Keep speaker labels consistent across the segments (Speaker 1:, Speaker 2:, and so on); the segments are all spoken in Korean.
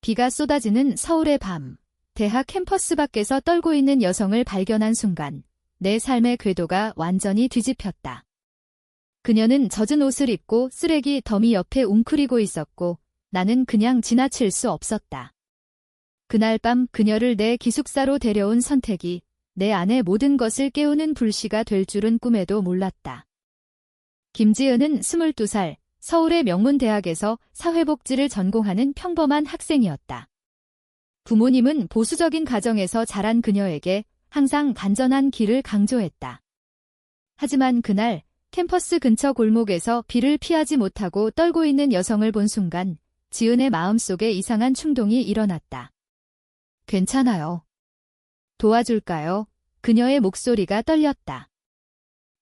Speaker 1: 비가 쏟아지는 서울의 밤, 대학 캠퍼스 밖에서 떨고 있는 여성을 발견한 순간 내 삶의 궤도가 완전히 뒤집혔다. 그녀는 젖은 옷을 입고 쓰레기 더미 옆에 웅크리고 있었고 나는 그냥 지나칠 수 없었다. 그날 밤 그녀를 내 기숙사로 데려온 선택이 내 안의 모든 것을 깨우는 불씨가 될 줄은 꿈에도 몰랐다. 김지은은 22살, 서울의 명문대학에서 사회복지를 전공하는 평범한 학생이었다. 부모님은 보수적인 가정에서 자란 그녀에게 항상 단전한 길을 강조했다. 하지만 그날 캠퍼스 근처 골목에서 비를 피하지 못하고 떨고 있는 여성을 본 순간 지은의 마음속에 이상한 충동이 일어났다. 괜찮아요. 도와줄까요? 그녀의 목소리가 떨렸다.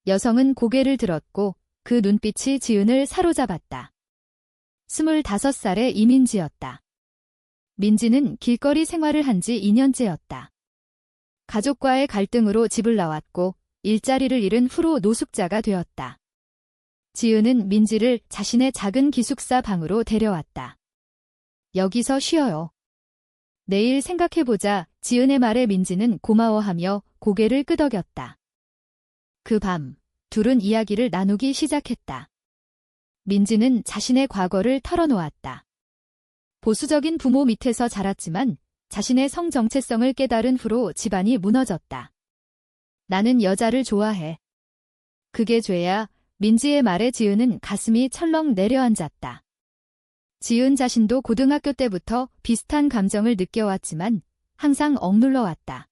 Speaker 1: 여성은 고개를 들었고 그 눈빛이 지은을 사로잡았다. 25살의 이민지였다. 민지는 길거리 생활을 한 지 2년째였다. 가족과의 갈등으로 집을 나왔고 일자리를 잃은 후로 노숙자가 되었다. 지은은 민지를 자신의 작은 기숙사 방으로 데려왔다. 여기서 쉬어요. 내일 생각해보자. 지은의 말에 민지는 고마워하며 고개를 끄덕였다. 그 밤, 둘은 이야기를 나누기 시작했다. 민지는 자신의 과거를 털어놓았다. 보수적인 부모 밑에서 자랐지만 자신의 성 정체성을 깨달은 후로 집안이 무너졌다. 나는 여자를 좋아해. 그게 죄야. 민지의 말에 지은은 가슴이 철렁 내려앉았다. 지은 자신도 고등학교 때부터 비슷한 감정을 느껴왔지만 항상 억눌러왔다.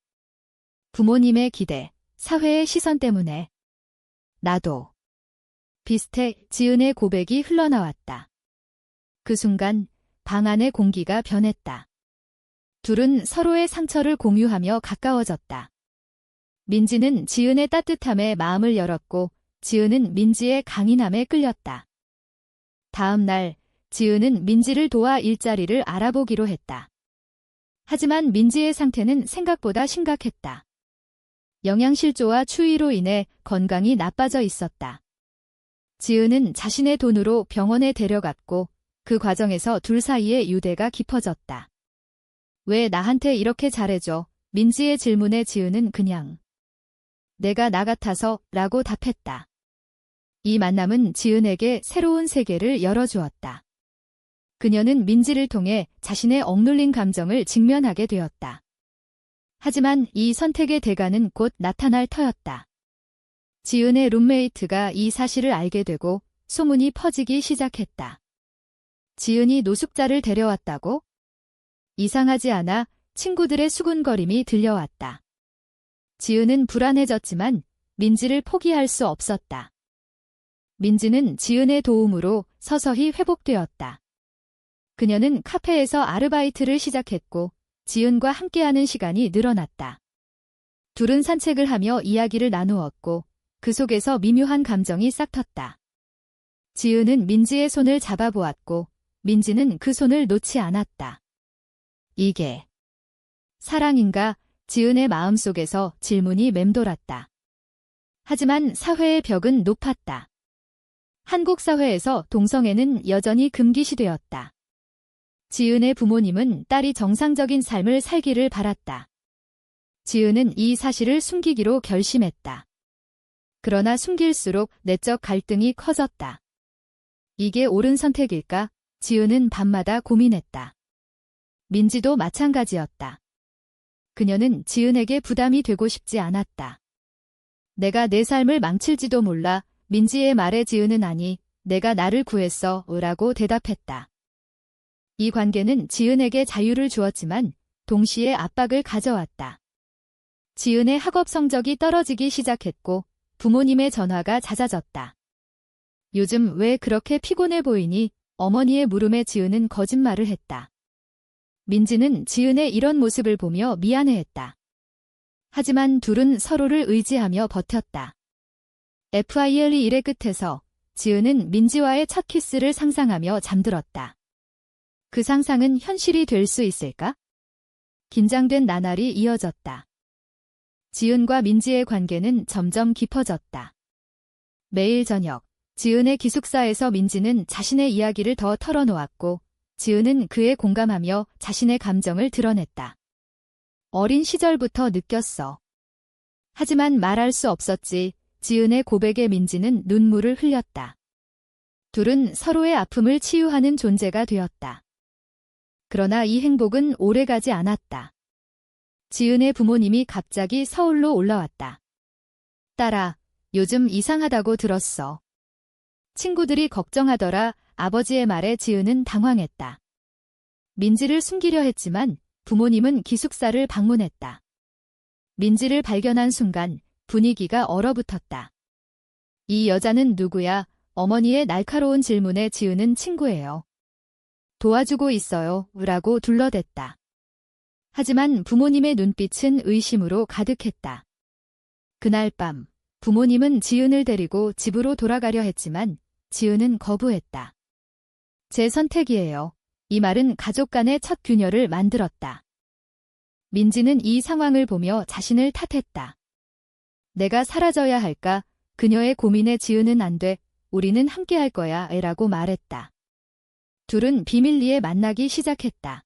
Speaker 1: 부모님의 기대, 사회의 시선 때문에. 나도. 비슷해. 지은의 고백이 흘러나왔다. 그 순간 방 안의 공기가 변했다. 둘은 서로의 상처를 공유하며 가까워졌다. 민지는 지은의 따뜻함에 마음을 열었고 지은은 민지의 강인함에 끌렸다. 다음 날 지은은 민지를 도와 일자리를 알아보기로 했다. 하지만 민지의 상태는 생각보다 심각했다. 영양실조와 추위로 인해 건강이 나빠져 있었다. 지은은 자신의 돈으로 병원에 데려갔고 그 과정에서 둘 사이의 유대가 깊어졌다. 왜 나한테 이렇게 잘해줘? 민지의 질문에 지은은 그냥 내가 나 같아서 라고 답했다. 이 만남은 지은에게 새로운 세계를 열어주었다. 그녀는 민지를 통해 자신의 억눌린 감정을 직면하게 되었다. 하지만 이 선택의 대가는 곧 나타날 터였다. 지은의 룸메이트가 이 사실을 알게 되고 소문이 퍼지기 시작했다. 지은이 노숙자를 데려왔다고? 이상하지 않아? 친구들의 수군거림이 들려왔다. 지은은 불안해졌지만 민지를 포기할 수 없었다. 민지는 지은의 도움으로 서서히 회복되었다. 그녀는 카페에서 아르바이트를 시작했고 지은과 함께하는 시간이 늘어났다. 둘은 산책을 하며 이야기를 나누었고 그 속에서 미묘한 감정이 싹텄다. 지은은 민지의 손을 잡아보았고 민지는 그 손을 놓지 않았다. 이게 사랑인가? 지은의 마음속에서 질문이 맴돌았다. 하지만 사회의 벽은 높았다. 한국 사회에서 동성애는 여전히 금기시되었다. 지은의 부모님은 딸이 정상적인 삶을 살기를 바랐다. 지은은 이 사실을 숨기기로 결심했다. 그러나 숨길수록 내적 갈등이 커졌다. 이게 옳은 선택일까? 지은은 밤마다 고민했다. 민지도 마찬가지였다. 그녀는 지은에게 부담이 되고 싶지 않았다. 내가 내 삶을 망칠지도 몰라. 민지의 말에 지은은 아니, 내가 나를 구했어 라고 대답했다. 이 관계는 지은에게 자유를 주었지만 동시에 압박을 가져왔다. 지은의 학업 성적이 떨어지기 시작했고 부모님의 전화가 잦아졌다. 요즘 왜 그렇게 피곤해 보이니? 어머니의 물음에 지은은 거짓말을 했다. 민지는 지은의 이런 모습을 보며 미안해했다. 하지만 둘은 서로를 의지하며 버텼다. FILE 일의 끝에서 지은은 민지와의 첫 키스를 상상하며 잠들었다. 그 상상은 현실이 될 수 있을까? 긴장된 나날이 이어졌다. 지은과 민지의 관계는 점점 깊어졌다. 매일 저녁, 지은의 기숙사에서 민지는 자신의 이야기를 더 털어놓았고 지은은 그에 공감하며 자신의 감정을 드러냈다. 어린 시절부터 느꼈어. 하지만 말할 수 없었지. 지은의 고백에 민지는 눈물을 흘렸다. 둘은 서로의 아픔을 치유하는 존재가 되었다. 그러나 이 행복은 오래가지 않았다. 지은의 부모님이 갑자기 서울로 올라왔다. 딸아, 요즘 이상하다고 들었어. 친구들이 걱정하더라. 아버지의 말에 지은은 당황했다. 민지를 숨기려 했지만 부모님은 기숙사를 방문했다. 민지를 발견한 순간 분위기가 얼어붙었다. 이 여자는 누구야? 어머니의 날카로운 질문에 지은은 친구예요. 도와주고 있어요. 라고 둘러댔다. 하지만 부모님의 눈빛은 의심으로 가득했다. 그날 밤 부모님은 지은을 데리고 집으로 돌아가려 했지만 지은은 거부했다. 제 선택이에요. 이 말은 가족 간의 첫 균열을 만들었다. 민지는 이 상황을 보며 자신을 탓했다. 내가 사라져야 할까? 그녀의 고민에 지은은 안 돼. 우리는 함께할 거야. 라고 말했다. 둘은 비밀리에 만나기 시작했다.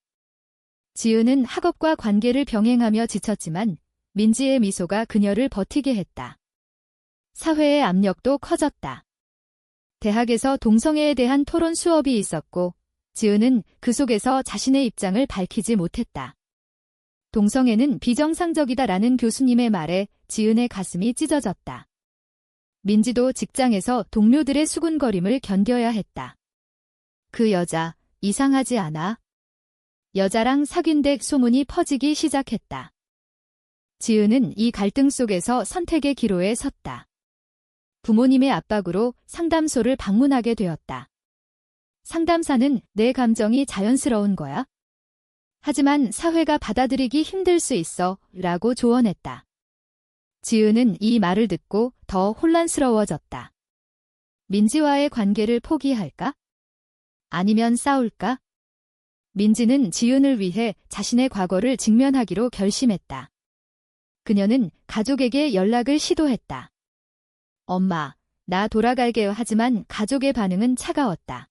Speaker 1: 지은은 학업과 관계를 병행하며 지쳤지만 민지의 미소가 그녀를 버티게 했다. 사회의 압력도 커졌다. 대학에서 동성애에 대한 토론 수업이 있었고 지은은 그 속에서 자신의 입장을 밝히지 못했다. 동성애는 비정상적이다라는 교수님의 말에 지은의 가슴이 찢어졌다. 민지도 직장에서 동료들의 수군거림을 견뎌야 했다. 그 여자, 이상하지 않아? 여자랑 사귄 소문이 퍼지기 시작했다. 지은은 이 갈등 속에서 선택의 기로에 섰다. 부모님의 압박으로 상담소를 방문하게 되었다. 상담사는 내 감정이 자연스러운 거야? 하지만 사회가 받아들이기 힘들 수 있어 라고 조언했다. 지은은 이 말을 듣고 더 혼란스러워졌다. 민지와의 관계를 포기할까? 아니면 싸울까? 민지는 지은을 위해 자신의 과거를 직면하기로 결심했다. 그녀는 가족에게 연락을 시도했다. 엄마, 나 돌아갈게요. 하지만 가족의 반응은 차가웠다.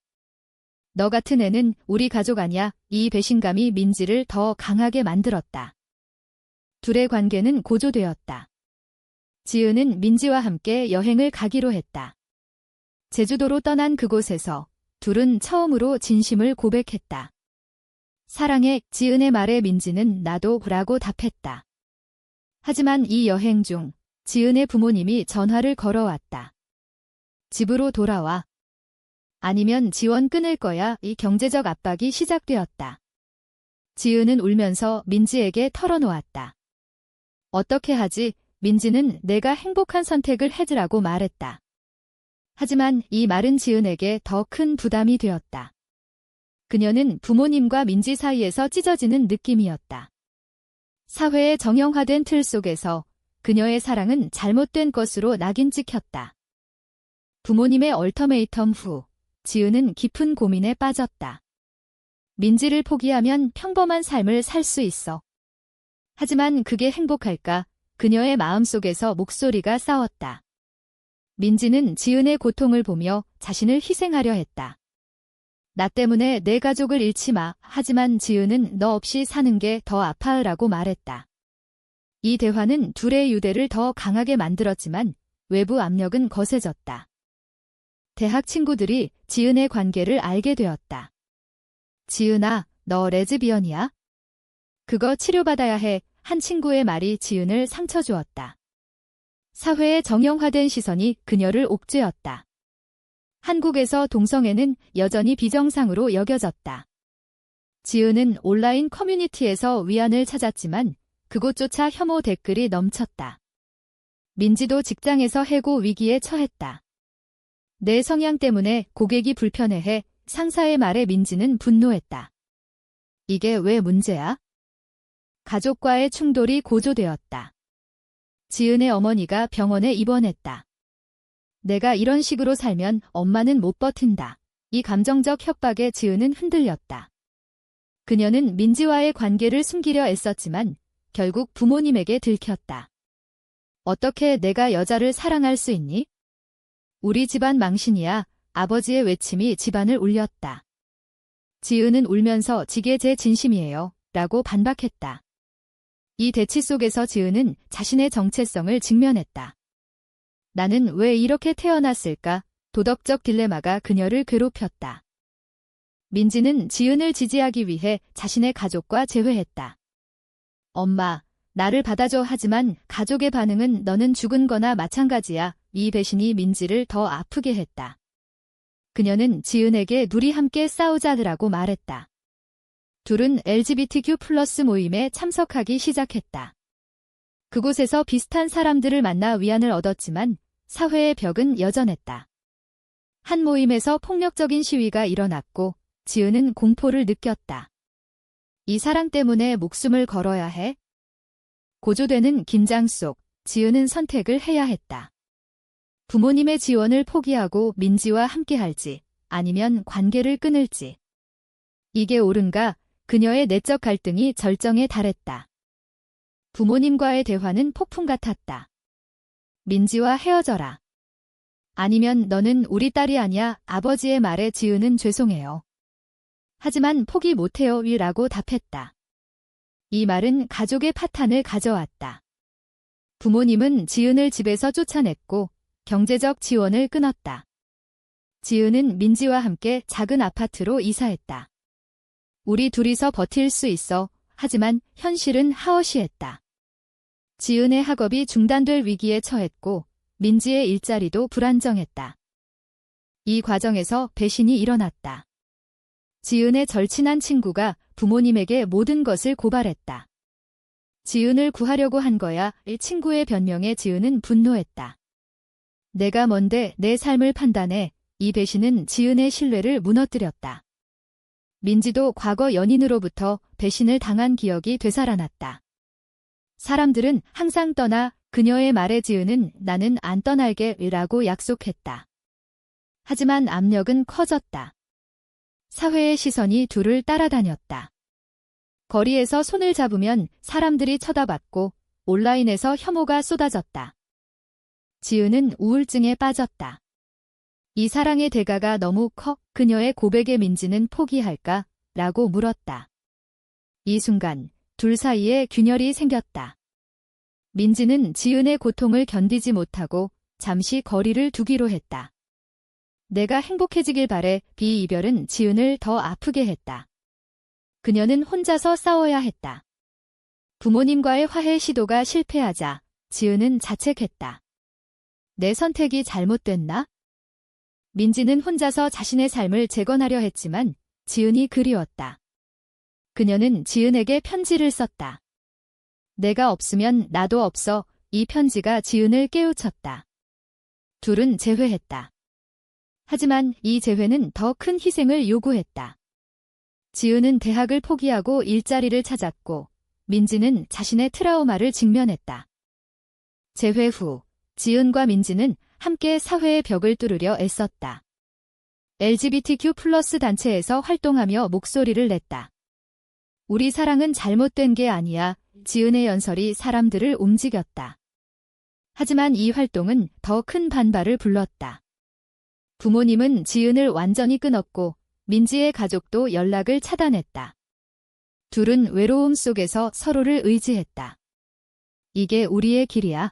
Speaker 1: 너 같은 애는 우리 가족 아니야. 이 배신감이 민지를 더 강하게 만들었다. 둘의 관계는 고조되었다. 지은은 민지와 함께 여행을 가기로 했다. 제주도로 떠난 그곳에서 둘은 처음으로 진심을 고백했다. 사랑해. 지은의 말에 민지는 나도 라고 답했다. 하지만 이 여행 중 지은의 부모님이 전화를 걸어왔다. 집으로 돌아와. 아니면 지원 끊을 거야. 이 경제적 압박이 시작되었다. 지은은 울면서 민지에게 털어놓았다. 어떻게 하지? 민지는 내가 행복한 선택을 해주라고 말했다. 하지만 이 말은 지은에게 더 큰 부담이 되었다. 그녀는 부모님과 민지 사이에서 찢어지는 느낌이었다. 사회의 정형화된 틀 속에서 그녀의 사랑은 잘못된 것으로 낙인 찍혔다. 부모님의 얼터메이텀 후 지은은 깊은 고민에 빠졌다. 민지를 포기하면 평범한 삶을 살 수 있어. 하지만 그게 행복할까? 그녀의 마음속에서 목소리가 싸웠다. 민지는 지은의 고통을 보며 자신을 희생하려 했다. 나 때문에 내 가족을 잃지 마. 하지만 지은은 너 없이 사는 게 더 아파라고 말했다. 이 대화는 둘의 유대를 더 강하게 만들었지만 외부 압력은 거세졌다. 대학 친구들이 지은의 관계를 알게 되었다. 지은아, 너 레즈비언이야? 그거 치료받아야 해. 한 친구의 말이 지은을 상처 주었다. 사회의 정형화된 시선이 그녀를 옥죄었다. 한국에서 동성애는 여전히 비정상으로 여겨졌다. 지은은 온라인 커뮤니티에서 위안을 찾았지만 그곳조차 혐오 댓글이 넘쳤다. 민지도 직장에서 해고 위기에 처했다. 내 성향 때문에 고객이 불편해해. 상사의 말에 민지는 분노했다. 이게 왜 문제야? 가족과의 충돌이 고조되었다. 지은의 어머니가 병원에 입원했다. 내가 이런 식으로 살면 엄마는 못 버틴다. 이 감정적 협박에 지은은 흔들렸다. 그녀는 민지와의 관계를 숨기려 애썼지만 결국 부모님에게 들켰다. 어떻게 내가 여자를 사랑할 수 있니? 우리 집안 망신이야. 아버지의 외침이 집안을 울렸다. 지은은 울면서 "지게 제 진심이에요. 라고 반박했다. 이 대치 속에서 지은은 자신의 정체성을 직면했다. 나는 왜 이렇게 태어났을까? 도덕적 딜레마가 그녀를 괴롭혔다. 민지는 지은을 지지하기 위해 자신의 가족과 재회했다. 엄마, 나를 받아줘. 하지만 가족의 반응은 "너는 죽은 거나 마찬가지야." 이 배신이 민지를 더 아프게 했다. 그녀는 지은에게 "둘이 함께 싸우자라고 말했다. 둘은 LGBTQ+ 모임에 참석하기 시작했다. 그곳에서 비슷한 사람들을 만나 위안을 얻었지만 사회의 벽은 여전했다. 한 모임에서 폭력적인 시위가 일어났고 지은은 공포를 느꼈다. 이 사랑 때문에 목숨을 걸어야 해? 고조되는 긴장 속 지은은 선택을 해야 했다. 부모님의 지원을 포기하고 민지와 함께할지 아니면 관계를 끊을지. 이게 옳은가? 그녀의 내적 갈등이 절정에 달했다. 부모님과의 대화는 폭풍 같았다. 민지와 헤어져라. 아니면 "너는 우리 딸이 아니야." 아버지의 말에 지은은 "죄송해요. 하지만 포기 못해요." 라고 답했다. 이 말은 가족의 파탄을 가져왔다. 부모님은 지은을 집에서 쫓아냈고 경제적 지원을 끊었다. 지은은 민지와 함께 작은 아파트로 이사했다. "우리 둘이서 버틸 수 있어." 하지만 현실은 하어시했다. 지은의 학업이 중단될 위기에 처했고 민지의 일자리도 불안정했다. 이 과정에서 배신이 일어났다. 지은의 절친한 친구가 부모님에게 모든 것을 고발했다. 지은을 구하려고 한 거야. 이 친구의 변명에 지은은 분노했다. "내가 뭔데 내 삶을 판단해." 이 배신은 지은의 신뢰를 무너뜨렸다. 민지도 과거 연인으로부터 배신을 당한 기억이 되살아났다. 사람들은 항상 떠나. 그녀의 말에 지은은 "나는 안 떠날게." 라고 약속했다. 하지만 압력은 커졌다. 사회의 시선이 둘을 따라다녔다. 거리에서 손을 잡으면 사람들이 쳐다봤고 온라인에서 혐오가 쏟아졌다. 지은은 우울증에 빠졌다. 이 사랑의 대가가 너무 커. 그녀의 고백에 민지는 포기할까? 라고 물었다. 이 순간 둘 사이에 균열이 생겼다. 민지는 지은의 고통을 견디지 못하고 잠시 거리를 두기로 했다. "내가 행복해지길 바래." 이별은 지은을 더 아프게 했다. 그녀는 혼자서 싸워야 했다. 부모님과의 화해 시도가 실패하자 지은은 자책했다. "내 선택이 잘못됐나?" 민지는 혼자서 자신의 삶을 재건하려 했지만 지은이 그리웠다. 그녀는 지은에게 편지를 썼다. "내가 없으면 나도 없어." 이 편지가 지은을 깨우쳤다. 둘은 재회했다. 하지만 이 재회는 더 큰 희생을 요구했다. 지은은 대학을 포기하고 일자리를 찾았고 민지는 자신의 트라우마를 직면했다. 재회 후 지은과 민지는 함께 사회의 벽을 뚫으려 애썼다. LGBTQ+ 단체에서 활동하며 목소리를 냈다. "우리 사랑은 잘못된 게 아니야." 지은의 연설이 사람들을 움직였다. 하지만 이 활동은 더 큰 반발을 불렀다. 부모님은 지은을 완전히 끊었고 민지의 가족도 연락을 차단했다. 둘은 외로움 속에서 서로를 의지했다. "이게 우리의 길이야."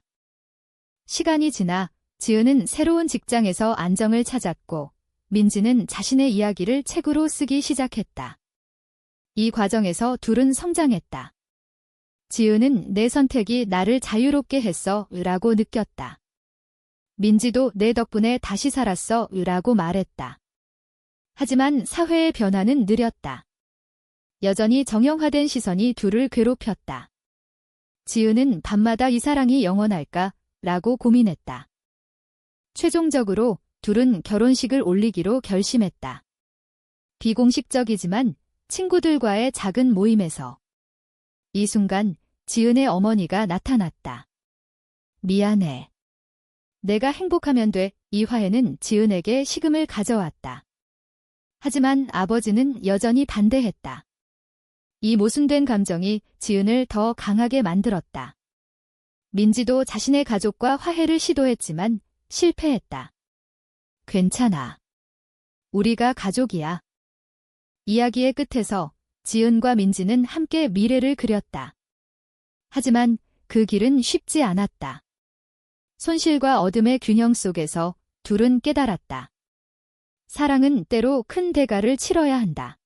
Speaker 1: 시간이 지나 지은은 새로운 직장에서 안정을 찾았고 민지는 자신의 이야기를 책으로 쓰기 시작했다. 이 과정에서 둘은 성장했다. 지은은 "내 선택이 나를 자유롭게 했어." 라고 느꼈다. 민지도 "내 덕분에 다시 살았어." 라고 말했다. 하지만 사회의 변화는 느렸다. 여전히 정형화된 시선이 둘을 괴롭혔다. 지은은 밤마다 "이 사랑이 영원할까? 라고 고민했다. 최종적으로 둘은 결혼식을 올리기로 결심했다. 비공식적이지만 친구들과의 작은 모임에서. 이 순간 지은의 어머니가 나타났다. "미안해. 내가 행복하면 돼." 이 화해는 지은에게 식음을 가져왔다. 하지만 아버지는 여전히 반대했다. 이 모순된 감정이 지은을 더 강하게 만들었다. 민지도 자신의 가족과 화해를 시도했지만 실패했다. "괜찮아. 우리가 가족이야." 이야기의 끝에서 지은과 민지는 함께 미래를 그렸다. 하지만 그 길은 쉽지 않았다. 손실과 어둠의 균형 속에서 둘은 깨달았다. 사랑은 때로 큰 대가를 치러야 한다.